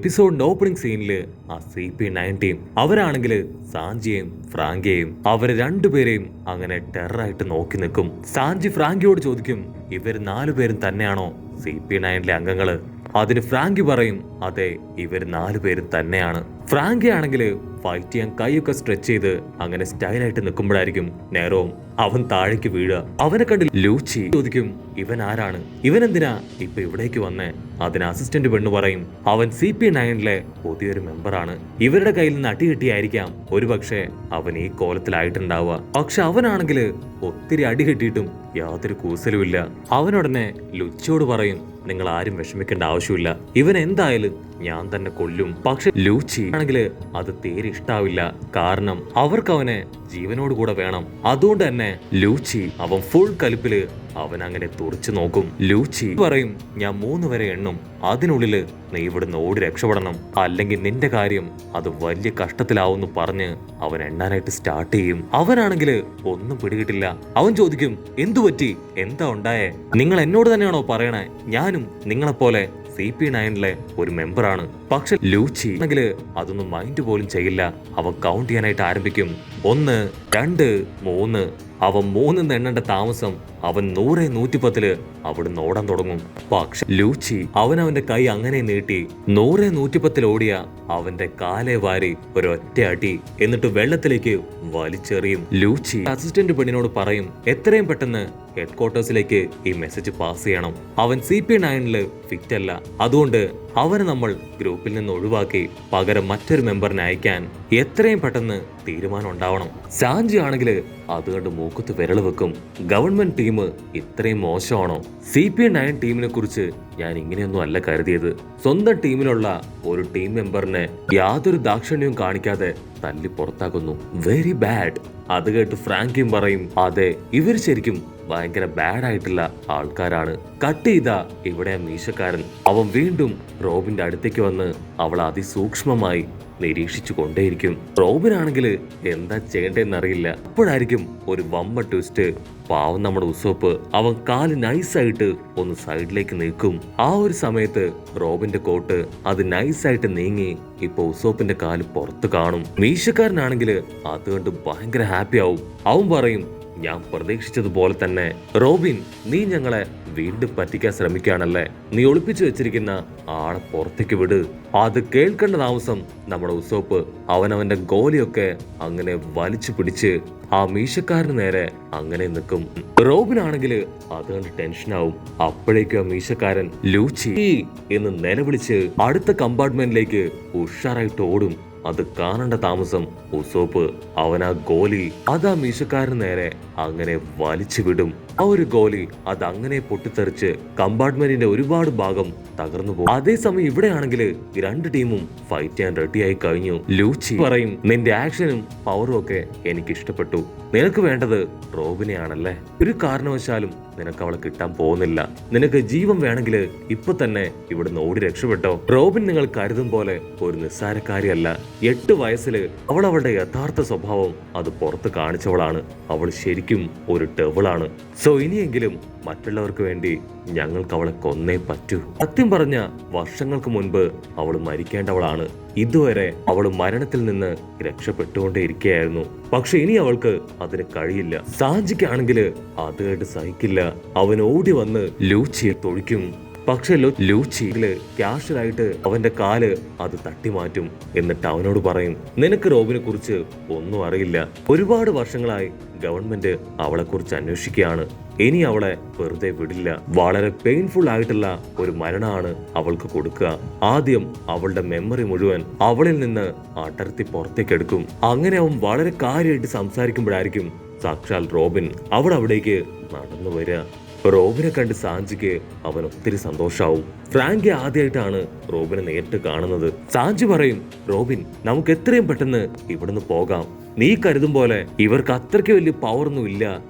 എപ്പിസോഡിന്റെ opening സീനില് ആ CP9 team അവരാണെങ്കിൽ സാഞ്ചിയെയും ഫ്രാങ്കിയെയും അവരെ രണ്ടുപേരെയും അങ്ങനെ ടെററായിട്ട് നോക്കി നിൽക്കും. സാഞ്ചി ഫ്രാങ്കിയോട് ചോദിക്കും, ഇവർ 4 പേരും തന്നെയാണോ CP9 അംഗങ്ങള്? അതിന് ഫ്രാങ്കി പറയും, അതെ, ഇവർ 4 പേരും തന്നെയാണ്. ഫ്രാങ്കി ആണെങ്കിൽ ഫൈറ്റ് ചെയ്യാൻ കൈയൊക്കെ സ്ട്രെച്ച് ചെയ്ത് അങ്ങനെ സ്റ്റൈലായിട്ട് നിൽക്കുമ്പോഴായിരിക്കും നേരവും അവൻ താഴേക്ക് വീഴുക. അവനെ കണ്ട് ലൂച്ചി ചോദിക്കും, ഇവൻ ആരാണ്? ഇവൻ എന്തിനാ ഇപ്പൊ ഇവിടേക്ക് വന്നേ? അതിന് അസിസ്റ്റന്റ് പെണ്ണ് പറയും, അവൻ CP9 പുതിയൊരു മെമ്പറാണ്. ഇവരുടെ കയ്യിൽ നിന്ന് അടി കിട്ടിയായിരിക്കാം ഒരുപക്ഷെ അവൻ ഈ കോലത്തിലായിട്ടുണ്ടാവുക. പക്ഷെ അവനാണെങ്കിൽ ഒത്തിരി അടി കിട്ടിയിട്ടും യാതൊരു കൂസലുമില്ല. അവനുടനെ ലുച്ചിയോട് പറയും, നിങ്ങൾ ആരും വിഷമിക്കേണ്ട ആവശ്യമില്ല, ഇവൻ എന്തായാലും ഞാൻ തന്നെ കൊല്ലും. പക്ഷെ ലൂച്ചി ആണെങ്കിൽ അത് തീരെ ഇഷ്ടാവില്ല. കാരണം അവർക്ക് അവനെ ജീവനോട് കൂടെ വേണം. അതുകൊണ്ട് തന്നെ ലൂച്ചി അവൻ ഫുൾ കലിപ്പില് അവൻ അങ്ങനെ തുറച്ചു നോക്കും. ലൂച്ചി പറയും, ഞാൻ 3 വരെ എണ്ണും, അതിനുള്ളില് നീ ഇവിടുന്ന് ഓടി രക്ഷപ്പെടണം, അല്ലെങ്കിൽ നിന്റെ കാര്യം അത് വലിയ കഷ്ടത്തിലാവുന്നു പറഞ്ഞ് അവൻ എണ്ണാനായിട്ട് സ്റ്റാർട്ട് ചെയ്യും. അവനാണെങ്കിൽ ഒന്നും പിടികിട്ടില്ല. അവൻ ചോദിക്കും, എന്തു പറ്റി? എന്താ ഉണ്ടായേ? നിങ്ങൾ എന്നോട് തന്നെയാണോ പറയണേ? ഞാനും നിങ്ങളെപ്പോലെ CP9 ഒരു മെമ്പറാണ്. പക്ഷെ ലൂച്ചി ആണെങ്കിൽ അതൊന്നും മൈൻഡ് പോലും ചെയ്യില്ല. അവൻ കൗണ്ട് ചെയ്യാനായിട്ട് ആരംഭിക്കും. 1, 2, 3. അവൻ 3 എണ്ണേണ്ട താമസം അവൻ 100, 110 അവിടുന്ന് ഓടാൻ തുടങ്ങും. പക്ഷെ ലൂച്ചി അവന്റെ കൈ അങ്ങനെ നീട്ടി 100, 110 ഓടിയ അവന്റെ കാലെ വാരി ഒരൊറ്റ അടി എന്നിട്ട് വെള്ളത്തിലേക്ക് വലിച്ചെറിയും. ലൂച്ചി അസിസ്റ്റന്റ് പെണ്ണിനോട് പറയും, എത്രയും പെട്ടെന്ന് ഹെഡ് ക്വാർട്ടേഴ്സിലേക്ക് ഈ മെസ്സേജ് പാസ് ചെയ്യണം. അവൻ CP9 ഫിറ്റ് അല്ല. അതുകൊണ്ട് അവനെ നമ്മൾ ഗ്രൂപ്പിൽ നിന്ന് ഒഴിവാക്കി പകരം മറ്റൊരു മെമ്പറിനെ അയക്കാൻ എത്രയും പെട്ടെന്ന് തീരുമാനം ഉണ്ടാവണം. സാഞ്ചി ആണെങ്കിൽ അതുകൊണ്ട് മൂക്കത്ത് വിരൽ വെക്കും. ഗവൺമെന്റ് ടീം ഇത്രയും മോശമാണോ? CP9 ടീമിനെ കുറിച്ച് ഞാൻ ഇങ്ങനെയൊന്നും അല്ല കരുതിയത്. സ്വന്തം ടീമിലുള്ള ഒരു ടീം മെമ്പറിനെ യാതൊരു ദാക്ഷിണ്യവും കാണിക്കാതെ തല്ലി പുറത്താക്കുന്നു. Very bad. അത് കേട്ട് ഫ്രാങ്കിയും പറയും, അതെ, ഇവർ ശരിക്കും ഭയങ്കര ബാഡ് ആയിട്ടുള്ള ആൾക്കാരാണ്. കട്ട് ചെയ്ത ഇവിടെ മീശക്കാരൻ അവൻ വീണ്ടും റോബിന്റെ അടുത്തേക്ക് വന്ന് അവളെ അതിസൂക്ഷ്മമായി നിരീക്ഷിച്ചു കൊണ്ടേയിരിക്കും. റോബിനാണെങ്കിൽ എന്താ ചെയ്യേണ്ടതെന്നറിയില്ല. അപ്പോഴായിരിക്കും ഒരു വമ്പ ട്വിസ്റ്റ്. പാവം നമ്മുടെ ഉസോപ്പ് അവൻ കാല് നൈസായിട്ട് ഒന്ന് സൈഡിലേക്ക് നീക്കും. ആ ഒരു സമയത്ത് റോബിന്റെ കോട്ട് അത് നൈസായിട്ട് നീങ്ങി ഇപ്പൊ ഉസോപ്പിന്റെ കാല് പുറത്ത് കാണും. മീശക്കാരനാണെങ്കിൽ അതുകൊണ്ട് ഭയങ്കര ഹാപ്പി ആവും. അവൻ പറയും, ഞാൻ പ്രതീക്ഷിച്ചതുപോലെ തന്നെ റോബിൻ, നീ ഞങ്ങളെ വീണ്ടും പറ്റിക്കാൻ ശ്രമിക്കുകയാണല്ലേ? നീ ഒളിപ്പിച്ചു വെച്ചിരിക്കുന്ന ആളെ പുറത്തേക്ക് വിട്. അത് കേൾക്കേണ്ട താമസം നമ്മുടെ ഉസോപ്പ് അവനവന്റെ ഗോലിയൊക്കെ അങ്ങനെ വലിച്ചു പിടിച്ച് ആ മീശക്കാരന് നേരെ അങ്ങനെ നിൽക്കും. റോബിനാണെങ്കിൽ അത് കണ്ട് ടെൻഷനാവും. അപ്പോഴേക്കും ആ മീശക്കാരൻ ലൂച്ചി എന്ന് നിലവിളിച്ച് അടുത്ത കമ്പാർട്ട്മെന്റിലേക്ക് ഉഷാറായിട്ട് ഓടും. അത് കാണേണ്ട താമസം ഉസോപ്പ് അവൻ ആ ഗോലി അതാ മീശക്കാരന് നേരെ അങ്ങനെ വലിച്ചു വിടും. ആ ഒരു ഗോലി അത് അങ്ങനെ പൊട്ടിത്തെറിച്ച് കമ്പാർട്ട്മെന്റിന്റെ ഒരുപാട് ഭാഗം തകർന്നു പോകും. അതേസമയം ഇവിടെയാണെങ്കിൽ 2 ടീമും ഫൈറ്റ് ചെയ്യാൻ റെഡിയായി കഴിഞ്ഞു. ലൂച്ചി പറയും, നിന്റെ ആക്ഷനും പവറും ഒക്കെ എനിക്ക് ഇഷ്ടപ്പെട്ടു. നിനക്ക് വേണ്ടത് റോബിനെ ആണല്ലേ? ഒരു കാരണവശാലും നിനക്ക് അവളെ കിട്ടാൻ പോകുന്നില്ല. നിനക്ക് ജീവൻ വേണമെങ്കിൽ ഇപ്പൊ തന്നെ ഇവിടുന്ന് ഓടി രക്ഷപ്പെട്ടോ. റോബിൻ നിങ്ങൾ കരുതും പോലെ ഒരു നിസ്സാരക്കാരിയല്ല. 8 വയസ്സില് അവൾ അവളുടെ യഥാർത്ഥ സ്വഭാവം അത് പുറത്ത് കാണിച്ചവളാണ്. അവൾ ശരിക്കും ഒരു ഡെവിളാണ്. സോ ഇനിയെങ്കിലും മറ്റുള്ളവർക്ക് വേണ്ടി ഞങ്ങൾക്ക് അവളെ കൊന്നേ പറ്റൂ. സത്യം പറഞ്ഞ വർഷങ്ങൾക്ക് മുൻപ് അവൾ മരിക്കേണ്ടവളാണ്. ഇതുവരെ അവൾ മരണത്തിൽ നിന്ന് രക്ഷപ്പെട്ടുകൊണ്ടേയിരിക്കുകയായിരുന്നു. പക്ഷെ ഇനി അവൾക്ക് അതിന് കഴിയില്ല. സാഞ്ചിക്കാണെങ്കിൽ അത് കേട്ട് സഹിക്കില്ല. അവൻ ഓടി വന്ന് ലൂച്ചിയെ തൊഴിക്കും. പക്ഷെ ലൂച്ചിയില് ക്യാഷുവലായിട്ട് അവന്റെ കാല് അത് തട്ടിമാറ്റും. എന്നിട്ട് അവനോട് പറയും, നിനക്ക് റോബിനെ കുറിച്ച് ഒന്നും അറിയില്ല. ഒരുപാട് വർഷങ്ങളായി ഗവൺമെന്റ് അവളെ കുറിച്ച് അന്വേഷിക്കുകയാണ്. ഇനി അവളെ വെറുതെ വിടില്ല. വളരെ പെയിൻഫുൾ ആയിട്ടുള്ള ഒരു മരണമാണ് അവൾക്ക് കൊടുക്കുക. ആദ്യം അവളുടെ മെമ്മറി മുഴുവൻ അവളിൽ നിന്ന് അടർത്തി പുറത്തേക്ക് എടുക്കും. അങ്ങനെ അവൻ വളരെ കാര്യമായിട്ട് സംസാരിക്കുമ്പോഴായിരിക്കും സാക്ഷാൽ റോബിൻ അവിടേക്ക് നടന്നു വരിക. റോബിനെ കണ്ട് സാഞ്ചിക്ക് അവൻ ഒത്തിരി സന്തോഷാവും. ഫ്രാങ്കി ആദ്യമായിട്ടാണ് റോബിനെ നേരിട്ട് കാണുന്നത്. സാഞ്ചി പറയും, റോബിൻ, നമുക്ക് എത്രയും പെട്ടെന്ന് ഇവിടുന്ന് പോകാം. നീ കരുതും പോലെ ഇവർക്ക് അത്രയ്ക്ക് വലിയ പവറൊന്നും ഇല്ല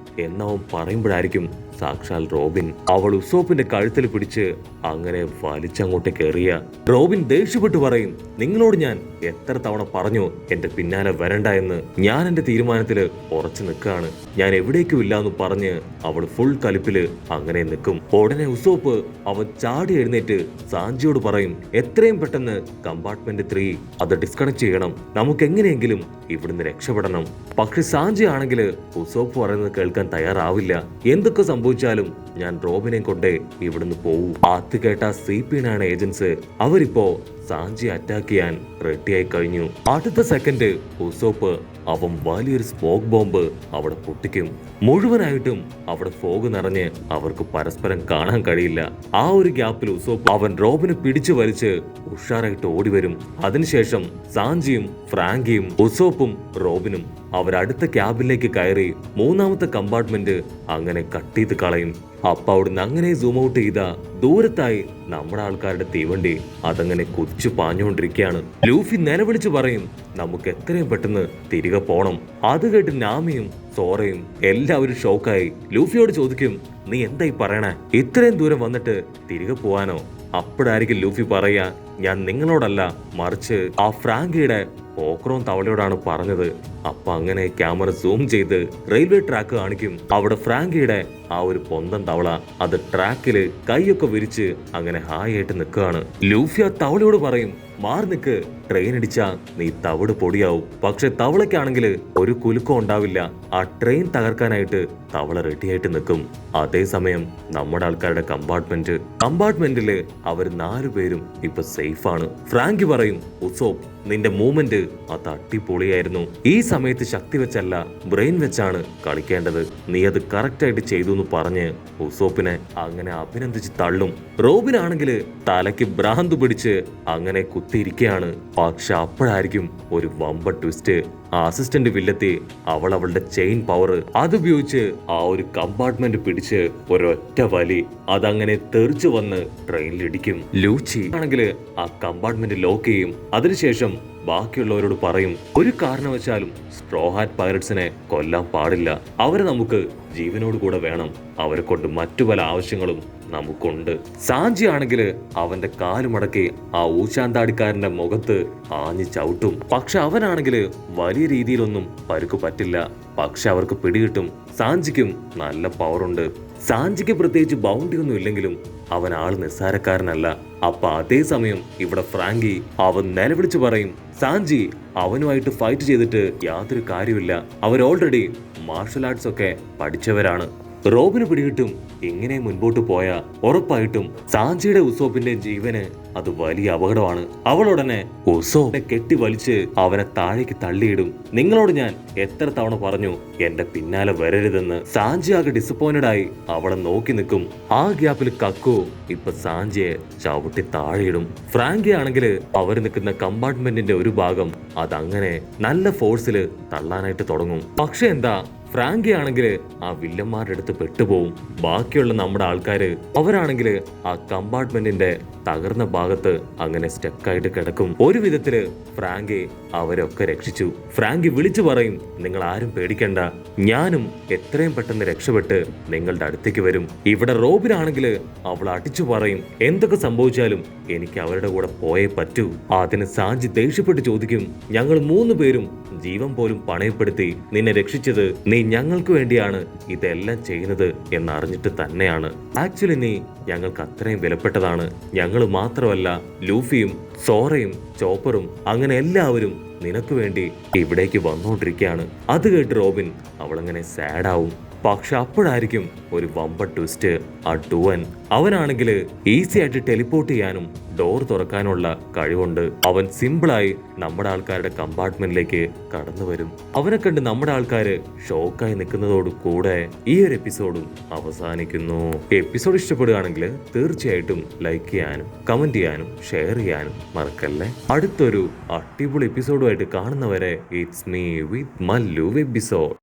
എന്നവൻ പറയുമ്പോഴായിരിക്കും സാക്ഷാൽ റോബിൻ. അവൾ ഉസോപ്പിന്റെ കഴുത്തിൽ പിടിച്ച് അങ്ങനെ വലിച്ചങ്ങോട്ട് കയറിയ. റോബിൻ ദേഷ്യപ്പെട്ടു പറയും, നിങ്ങളോട് ഞാൻ എത്ര തവണ പറഞ്ഞു എന്റെ പിന്നാലെ വരണ്ട എന്ന്. ഞാൻ എന്റെ തീരുമാനത്തില് ഉറച്ചു നിൽക്കുകയാണ്, ഞാൻ എവിടേക്കും ഇല്ല എന്ന് പറഞ്ഞ് അവൾ ഫുൾ കലിപ്പില് അങ്ങനെ നിൽക്കും. ഉടനെ ഉസോപ്പ് അവൻ ചാടി എഴുന്നേറ്റ് സാഞ്ചിയോട് പറയും, എത്രയും പെട്ടെന്ന് കമ്പാർട്ട്മെന്റ് 3 അത് ഡിസ്കണക്ട് ചെയ്യണം, നമുക്ക് എങ്ങനെയെങ്കിലും ഇവിടുന്ന് രക്ഷപ്പെടണം. പക്ഷെ സാഞ്ചി ആണെങ്കിൽ ഉസോപ്പ് പറയുന്നത് കേൾക്കാൻ തയ്യാറാവില്ല. എന്തൊക്കെ സംഭവിച്ചാലും ഞാൻ റോബിനെ കൊണ്ടേ ഇവിടുന്ന് പോവും. അത് കേട്ട CP9 ഏജൻസ് അവരിപ്പോ സാഞ്ചി അറ്റാക്ക് ചെയ്യാൻ റെഡിയായി കഴിഞ്ഞു. അടുത്ത സെക്കൻഡ് ഉസോപ്പ് അവൻ വലിയൊരു സ്മോക്ക് ബോംബ് അവിടെ പൊട്ടിക്കും. മുഴുവനായിട്ടും അവിടെ ഫോഗ് നിറഞ്ഞ് അവർക്ക് പരസ്പരം കാണാൻ കഴിയില്ല. ആ ഒരു ഗ്യാപ്പിൽ ഉസോപ്പ് അവൻ റോബിനെ പിടിച്ചു വലിച്ച് ഉഷാറായിട്ട് ഓടിവരും. അതിനുശേഷം സാഞ്ചിയും ഫ്രാങ്കിയും ഉസോപ്പും റോബിനും അവരടുത്ത ക്യാബിനിലേക്ക് കയറി മൂന്നാമത്തെ കമ്പാർട്ട്മെന്റ് അങ്ങനെ കട്ട് ചെയ്ത് കളയും. അപ്പൊ അവിടുന്ന് അങ്ങനെ സൂം ഔട്ട് ചെയ്ത ദൂരത്തായി നമ്മുടെ ആൾക്കാരുടെ തീവണ്ടി അതങ്ങനെ കുതിച്ചു പാഞ്ഞുകൊണ്ടിരിക്കുകയാണ്. ലൂഫി നിലവിളിച്ചു പറയും, നമുക്ക് എത്രയും പെട്ടെന്ന് തിരികെ പോണം. അത് കേട്ട് നാമിയും സോറയും എല്ലാവരും ഷോക്കായി ലൂഫിയോട് ചോദിക്കും, നീ എന്തായി പറയണേ, ഇത്രയും ദൂരം വന്നിട്ട് തിരികെ പോവാനോ? അപ്പോഴായിരിക്കും ലൂഫി പറയാ, ഞാൻ നിങ്ങളോടല്ല മറിച്ച് ആ ഫ്രാങ്കിയുടെ പോക്രോൺ തവളയോടാണ് പറഞ്ഞത്. അപ്പൊ അങ്ങനെ ക്യാമറ സൂം ചെയ്ത് റെയിൽവേ ട്രാക്ക് കാണിക്കും. അവിടെ ഫ്രാങ്കിയുടെ ആ ഒരു പൊന്തൻ തവള അത് ട്രാക്കില് കൈയൊക്കെ വിരിച്ച് അങ്ങനെ ഹായ് ആയിട്ട് നിൽക്കുകയാണ്. ലൂഫി ആ തവളയോട് പറയും, മാറി നിക്ക്, ട്രെയിൻ അടിച്ചാ നീ തവിട് പൊടിയാവും. പക്ഷെ തവളയ്ക്കാണെങ്കിൽ ഒരു കുലുക്കം ഉണ്ടാവില്ല. ആ ട്രെയിൻ തകർക്കാനായിട്ട് തവള റെഡിയായിട്ട് നിൽക്കും. അതേസമയം നമ്മുടെ ആൾക്കാരുടെ കമ്പാർട്ട്മെന്റില് അവർ 4 പേരും ഇപ്പൊ സേഫ് ആണ്. ഫ്രാങ്കി പറയും, ഉസോപ്പ് നിന്റെ മൂവ്മെന്റ് അത് അടിപൊളിയായിരുന്നു. ഈ സമയത്ത് ശക്തി വെച്ചല്ല ബ്രെയിൻ വെച്ചാണ് കളിക്കേണ്ടത്, നീ അത് കറക്റ്റ് ആയിട്ട് ചെയ്തു എന്ന് പറഞ്ഞ് ഉസോപ്പിനെ അങ്ങനെ അഭിനന്ദിച്ച് തള്ളും. റോബിനാണെങ്കിൽ തലയ്ക്ക് ഭ്രാന്ത് പിടിച്ച് അങ്ങനെ കുത്തിയിരിക്കുകയാണ്. പക്ഷെ അപ്പോഴായിരിക്കും ഒരു വമ്പ ട്വിസ്റ്റ്. ആ അസിസ്റ്റന്റ് വില്ലത്തി അവളുടെ ചെയിൻ പവർ അതുപയോഗിച്ച് ആ ഒരു കമ്പാർട്ട്മെന്റ് പിടിച്ച് ഒരൊറ്റ വലി അതങ്ങനെ തെറിച്ചു വന്ന് ട്രെയിനിലിടിക്കും. ലൂച്ചി ആണെങ്കിൽ ആ കമ്പാർട്ട്മെന്റ് ലോക്ക് ചെയ്യും. അതിനുശേഷം ബാക്കിയുള്ളവരോട് പറയും, ഒരു കാരണവശാലും സ്ട്രോ ഹാറ്റ് പൈററ്റ്സിനെ കൊല്ലാൻ പാടില്ല, അവരെ നമുക്ക് ജീവനോട് കൂടെ വേണം, അവരെ കൊണ്ട് മറ്റു പല ആവശ്യങ്ങളും നമുക്കുണ്ട്. സാഞ്ചി ആണെങ്കിൽ അവന്റെ കാലുമടക്കി ആ ഊശാന്താടിക്കാരന്റെ മുഖത്ത് ആഞ്ഞു ചവിട്ടും. പക്ഷെ അവനാണെങ്കിൽ വലിയ രീതിയിലൊന്നും പരുക്ക് പറ്റില്ല. പക്ഷെ അവർക്ക് പിടികിട്ടും, സാഞ്ചിക്കും നല്ല പവറുണ്ട്. സാഞ്ചിക്ക് പ്രത്യേകിച്ച് ബൗണ്ടി ഒന്നും ഇല്ലെങ്കിലും അവൻ ആള് നിസ്സാരക്കാരനല്ല. അപ്പൊ അതേസമയം ഇവിടെ ഫ്രാങ്കി അവൻ നിലവിളിച്ചു പറയും, സാഞ്ചി അവനുമായിട്ട് ഫൈറ്റ് ചെയ്തിട്ട് യാതൊരു കാര്യമില്ല, അവർ ഓൾറെഡി മാർഷൽ ആർട്സ് ഒക്കെ പഠിച്ചവരാണ്. റോബിന് പിടികിട്ടും, ഇങ്ങനെ മുൻപോട്ട് പോയാ ഉറപ്പായിട്ടും സാഞ്ചിയുടെ ഉസോപ്പിന്റെ ജീവന് അത് വലിയ അപകടമാണ്. അവളുടനെ ഉസോപ്പിനെ കെട്ടി വലിച്ച് അവനെ താഴേക്ക് തള്ളിയിടും. നിങ്ങളോട് ഞാൻ എത്ര തവണ പറഞ്ഞു എന്റെ പിന്നാലെ വരരുതെന്ന്. സാഞ്ചി ആകെ ഡിസപ്പോയിന്റഡ് ആയി അവളെ നോക്കി നിൽക്കും. ആ ഗ്യാപ്പിൽ കക്കു ഇപ്പൊ സാഞ്ചിയെ ചവിട്ടി താഴെയിടും. ഫ്രാങ്കി ആണെങ്കിൽ അവർ നിൽക്കുന്ന കമ്പാർട്ട്മെന്റിന്റെ ഒരു ഭാഗം അതങ്ങനെ നല്ല ഫോഴ്സില് തള്ളാനായിട്ട് തുടങ്ങും. പക്ഷെ എന്താ, ഫ്രാങ്കി ആണെങ്കിൽ ആ വില്ലന്മാരുടെ അടുത്ത് പെട്ടുപോകും. ബാക്കിയുള്ള നമ്മുടെ ആൾക്കാര് അവരാണെങ്കിൽ ആ കമ്പാർട്ട്മെന്റിന്റെ തകർന്ന ഭാഗത്ത് അങ്ങനെ സ്റ്റക്കായിട്ട് കിടക്കും. ഒരു വിധത്തില് ഫ്രാങ്കി അവരൊക്കെ രക്ഷിച്ചു. ഫ്രാങ്കി വിളിച്ചു പറയും, നിങ്ങൾ ആരും പേടിക്കണ്ട, ഞാനും എത്രയും പെട്ടെന്ന് രക്ഷപ്പെട്ട് നിങ്ങളുടെ അടുത്തേക്ക് വരും. ഇവിടെ റോബിനാണെങ്കിൽ അവൾ അടിച്ചു പറയും, എന്തൊക്കെ സംഭവിച്ചാലും എനിക്ക് അവരുടെ കൂടെ പോയേ പറ്റൂ. അതിന് സാഞ്ചി ദേഷ്യപ്പെട്ട് ചോദിക്കും, ഞങ്ങൾ 3 പേരും ജീവൻ പോലും പണയപ്പെടുത്തി നിന്നെ രക്ഷിച്ചത് നീ ഞങ്ങൾക്ക് വേണ്ടിയാണ് ഇതെല്ലാം ചെയ്യുന്നത് എന്നറിഞ്ഞിട്ട് തന്നെയാണ്. ആക്ച്വലി നീ ഞങ്ങൾക്ക് അത്രയും വിലപ്പെട്ടതാണ്. ഞങ്ങൾ മാത്രമല്ല, ലൂഫിയും സോറയും ചോപ്പറും അങ്ങനെ എല്ലാവരും നിനക്ക് വേണ്ടി ഇവിടേക്ക് വന്നുകൊണ്ടിരിക്കുകയാണ്. അത് കേട്ട് റോബിൻ അവളങ്ങനെ സാഡാവും. പക്ഷെ അപ്പോഴായിരിക്കും ഒരു വമ്പ ട്വിസ്റ്റ്. ആ ഡുവൻ അവനാണെങ്കിൽ ഈസി ആയിട്ട് ടെലിപ്പോർട്ട് ചെയ്യാനും ഡോർ തുറക്കാനുള്ള കഴിവുണ്ട്. അവൻ സിമ്പിളായി നമ്മുടെ ആൾക്കാരുടെ കമ്പാർട്ട്മെന്റിലേക്ക് കടന്നു വരും. അവനെ കണ്ട് നമ്മുടെ ആൾക്കാര് ഷോക്കായി നിൽക്കുന്നതോട് കൂടെ ഈ ഒരു എപ്പിസോഡും അവസാനിക്കുന്നു. എപ്പിസോഡ് ഇഷ്ടപ്പെടുകയാണെങ്കിൽ തീർച്ചയായിട്ടും ലൈക്ക് ചെയ്യാനും കമന്റ് ചെയ്യാനും ഷെയർ ചെയ്യാനും മറക്കല്ലേ. അടുത്തൊരു അടിപൊളി എപ്പിസോഡുമായിട്ട് കാണുന്നവരെ it's me with Mallu episode.